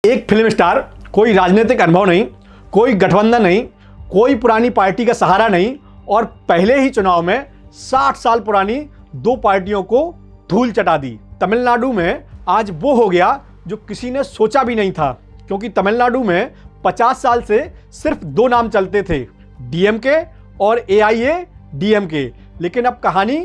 एक film star, कोई राजनीतिक अनुभव नहीं, कोई गठबंधन नहीं, कोई पुरानी पार्टी का सहारा नहीं और पहले ही चुनाव में 60 साल पुरानी दो पार्टियों को धूल चटा दी। तमिलनाडु में आज वो हो गया जो किसी ने सोचा भी नहीं था, क्योंकि तमिलनाडु में 50 साल से सिर्फ दो नाम चलते थे, डीएमके और एआईएडीएमके। लेकिन अब कहानी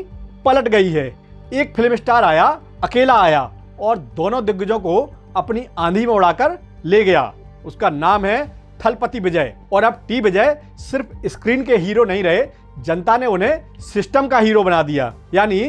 पलट गई है। एक फिल्म स्टार आया, अकेला आया और दोनों दिग्गजों को अपनी आंधी में उड़ाकर ले गया। उसका नाम है थलपति विजय। और अब टी विजय सिर्फ स्क्रीन के हीरो नहीं रहे, जनता ने उन्हें सिस्टम का हीरो बना दिया। यानी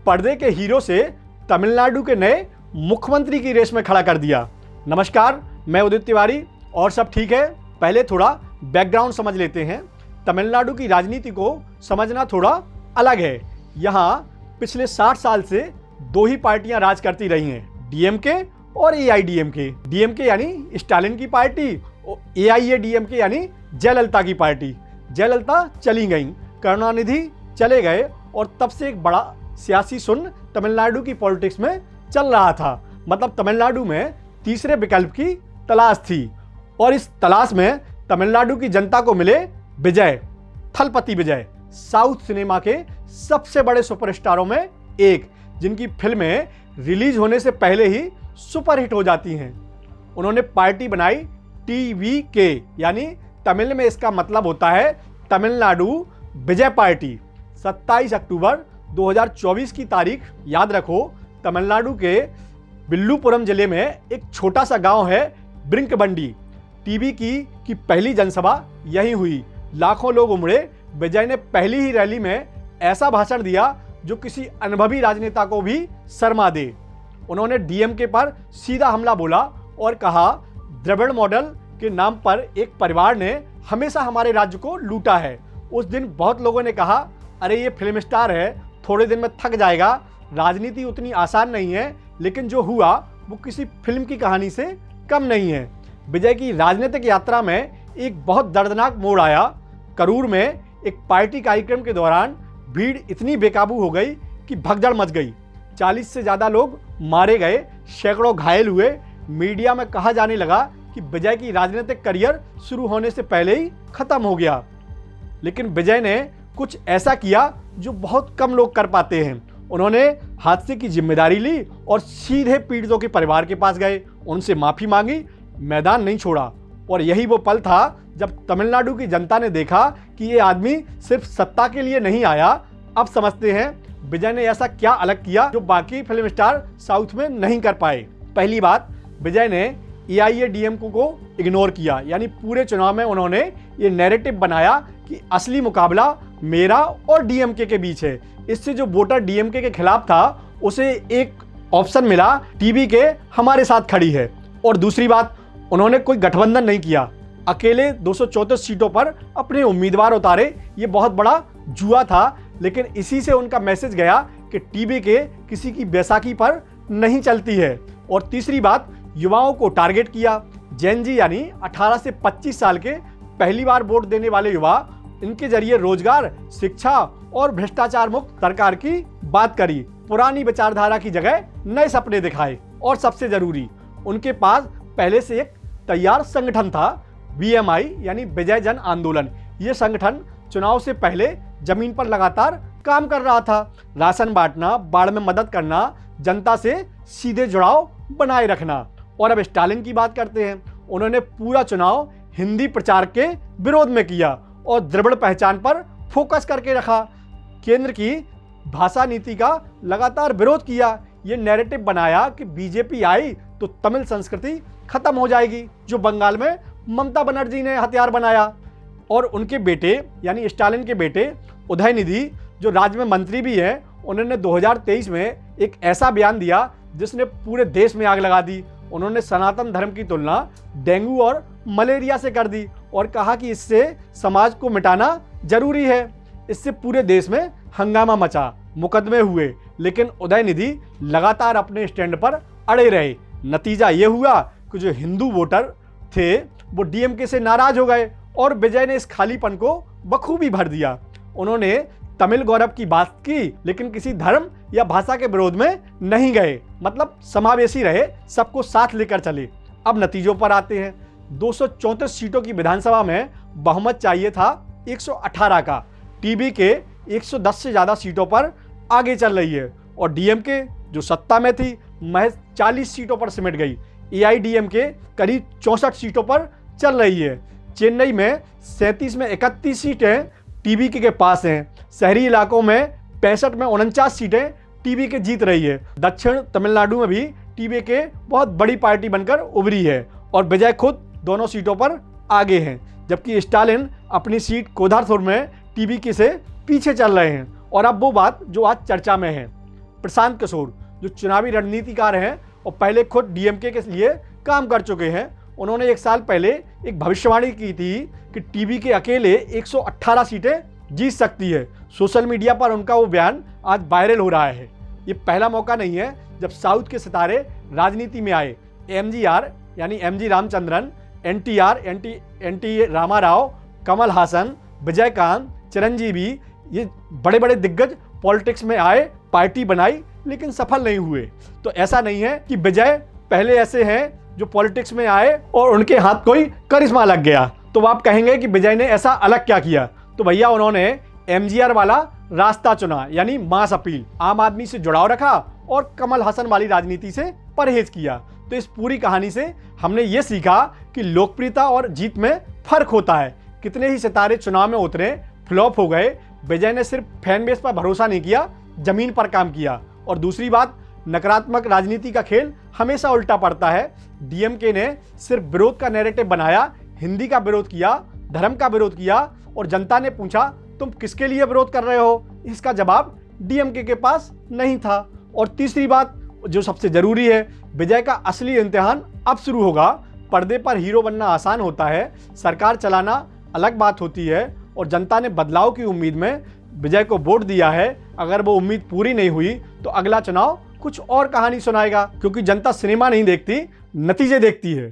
पर्दे के हीरो से तमिलनाडु के नए मुख्यमंत्री की रेस में खड़ा कर दिया। नमस्कार, मैं उदित तिवारी और सब ठीक है। पहले थोड़ा बैकग्राउंड समझ लेते हैं। तमिलनाडु की राजनीति को समझना थोड़ा अलग है। यहाँ पिछले 60 साल से दो ही पार्टियां राज करती रही हैं, डीएमके और एआईडीएमके। डीएमके यानी स्टालिन की पार्टी और एआईएडीएमके यानी जयललिता की पार्टी। जयललिता चली गई, करुणानिधि चले गए और तब से एक बड़ा सियासी शून्य तमिलनाडु की पॉलिटिक्स में चल रहा था। मतलब तमिलनाडु में तीसरे विकल्प की तलाश थी और इस तलाश में तमिलनाडु की जनता को मिले विजय, थलपति विजय, साउथ सिनेमा के सबसे बड़े सुपरस्टारों में एक, जिनकी फिल्में रिलीज होने से पहले ही सुपरहिट हो जाती हैं। उन्होंने पार्टी बनाई टीवीके, यानी तमिल में इसका मतलब होता है तमिलनाडु विजय पार्टी। 27 अक्टूबर 2024 की तारीख याद रखो। तमिलनाडु के विल्लुपुरम जिले में एक छोटा सा गांव है ब्रिंकबंडी। टीवी की पहली जनसभा यहीं हुई। लाखों लोग उमड़े। विजय ने पहली ही रैली में ऐसा भाषण दिया जो किसी अनुभवी राजनेता को भी शर्मा दे। उन्होंने डीएमके पर सीधा हमला बोला और कहा, द्रविड़ मॉडल के नाम पर एक परिवार ने हमेशा हमारे राज्य को लूटा है। उस दिन बहुत लोगों ने कहा, अरे ये फिल्म स्टार है, थोड़े दिन में थक जाएगा, राजनीति उतनी आसान नहीं है। लेकिन जो हुआ वो किसी फिल्म की कहानी से कम नहीं है। विजय की राजनीतिक यात्रा में एक बहुत दर्दनाक मोड़ आया। करूर में एक पार्टी कार्यक्रम के दौरान भीड़ इतनी बेकाबू हो गई कि भगदड़ मच गई। 40 से ज़्यादा लोग मारे गए, सैकड़ों घायल हुए। मीडिया में कहा जाने लगा कि विजय की राजनीतिक करियर शुरू होने से पहले ही खत्म हो गया। लेकिन विजय ने कुछ ऐसा किया जो बहुत कम लोग कर पाते हैं। उन्होंने हादसे की जिम्मेदारी ली और सीधे पीड़ितों के परिवार के पास गए, उनसे माफ़ी मांगी, मैदान नहीं छोड़ा। और यही वो पल था जब तमिलनाडु की जनता ने देखा कि ये आदमी सिर्फ सत्ता के लिए नहीं आया। अब समझते हैं विजय ने ऐसा क्या अलग किया जो बाकी फिल्म स्टार साउथ में नहीं कर पाए। पहली बात, विजय ने एआईएडीएमके को इग्नोर किया। यानी पूरे चुनाव में उन्होंने ये नैरेटिव बनाया कि असली मुकाबला मेरा और डीएमके के बीच है। इससे जो वोटर डीएमके के खिलाफ था उसे एक ऑप्शन मिला, टीवी के हमारे साथ खड़ी है। और दूसरी बात, उन्होंने कोई गठबंधन नहीं किया, अकेले 234 सीटों पर अपने उम्मीदवार उतारे। ये बहुत बड़ा जुआ था, लेकिन इसी से उनका मैसेज गया कि टीवी के किसी की बैसाखी पर नहीं चलती है। और तीसरी बात, युवाओं को टारगेट किया। जेनजी यानी 18 से 25 साल के पहली बार वोट देने वाले युवा, इनके जरिए रोजगार, शिक्षा और भ्रष्टाचार मुक्त सरकार की बात करी। पुरानी विचारधारा की जगह नए सपने दिखाए। और सबसे जरूरी, उनके पास पहले से एक तैयार संगठन था, बीएमआई यानी विजय जन आंदोलन। ये संगठन चुनाव से पहले जमीन पर लगातार काम कर रहा था। राशन बांटना, बाढ़ में मदद करना, जनता से सीधे जुड़ाव बनाए रखना। और अब स्टालिन की बात करते हैं। उन्होंने पूरा चुनाव हिंदी प्रचार के विरोध में किया और द्रविड़ पहचान पर फोकस करके रखा। केंद्र की भाषा नीति का लगातार विरोध किया। ये नैरेटिव बनाया कि बीजेपी आई तो तमिल संस्कृति खत्म हो जाएगी, जो बंगाल में ममता बनर्जी ने हथियार बनाया। और उनके बेटे यानी स्टालिन के बेटे उदयनिधि, जो राज्य में मंत्री भी हैं, उन्होंने 2023 में एक ऐसा बयान दिया जिसने पूरे देश में आग लगा दी। उन्होंने सनातन धर्म की तुलना डेंगू और मलेरिया से कर दी और कहा कि इससे समाज को मिटाना जरूरी है। इससे पूरे देश में हंगामा मचा, मुकदमे हुए, लेकिन उदयनिधि लगातार अपने स्टैंड पर अड़े रहे। नतीजा ये हुआ कि जो हिंदू वोटर थे वो डीएमके से नाराज हो गए और विजय ने इस खालीपन को बखूबी भर दिया। उन्होंने तमिल गौरव की बात की, लेकिन किसी धर्म या भाषा के विरोध में नहीं गए। मतलब समावेशी रहे, सबको साथ लेकर चले। अब नतीजों पर आते हैं। 234 सीटों की विधानसभा में बहुमत चाहिए था 118 का। टीबी के 110 से ज़्यादा सीटों पर आगे चल रही है और डीएमके जो सत्ता में थी महज 40 सीटों पर सिमट गई। एआईडीएमके करीब 64 सीटों पर चल रही है। चेन्नई में 37 में 31 सीटें टीबीके के पास हैं। शहरी इलाकों में 65 में 49 सीटें टीबीके जीत रही है। दक्षिण तमिलनाडु में भी टीबीके बहुत बड़ी पार्टी बनकर उभरी है और विजय खुद दोनों सीटों पर आगे हैं, जबकि स्टालिन अपनी सीट कोधारथुर में टीबीके से पीछे चल रहे हैं। और अब वो बात जो आज चर्चा में है, प्रशांत किशोर जो चुनावी रणनीतिकार हैं और पहले खुद डीएमके के लिए काम कर चुके हैं, उन्होंने एक साल पहले एक भविष्यवाणी की थी कि टीबीके अकेले 118 सीटें जीत सकती है। सोशल मीडिया पर उनका वो बयान आज वायरल हो रहा है। ये पहला मौका नहीं है जब साउथ के सितारे राजनीति में आए। एमजीआर यानी एमजी रामचंद्रन, एनटीआर एनटी रामाराव, कमल हासन, विजयकांत, चिरंजीवी, ये बड़े बड़े दिग्गज पॉलिटिक्स में आए, पार्टी बनाई, लेकिन सफल नहीं हुए। तो ऐसा नहीं है कि विजय पहले ऐसे हैं जो पॉलिटिक्स में आए और उनके हाथ कोई करिश्मा लग गया। तो आप कहेंगे कि विजय ने ऐसा अलग क्या किया? तो भैया उन्होंने एमजीआर वाला रास्ता चुना, यानी मास अपील, आम आदमी से जुड़ाव रखा और कमल हासन वाली राजनीति से परहेज किया। तो इस पूरी कहानी से हमने ये सीखा कि लोकप्रियता और जीत में फर्क होता है। कितने ही सितारे चुनाव में उतरे, फ्लॉप हो गए। विजय ने सिर्फ फैन बेस पर भरोसा नहीं किया, जमीन पर काम किया। और दूसरी बात, नकारात्मक राजनीति का खेल हमेशा उल्टा पड़ता है। डीएमके ने सिर्फ विरोध का नैरेटिव बनाया, हिंदी का विरोध किया, धर्म का विरोध किया और जनता ने पूछा तुम किसके लिए विरोध कर रहे हो? इसका जवाब डीएमके के पास नहीं था। और तीसरी बात जो सबसे जरूरी है, विजय का असली इम्तिहान अब शुरू होगा। पर्दे पर हीरो बनना आसान होता है, सरकार चलाना अलग बात होती है। और जनता ने बदलाव की उम्मीद में विजय को वोट दिया है। अगर वो उम्मीद पूरी नहीं हुई तो अगला चुनाव कुछ और कहानी सुनाएगा, क्योंकि जनता सिनेमा नहीं देखती, नतीजे देखती है।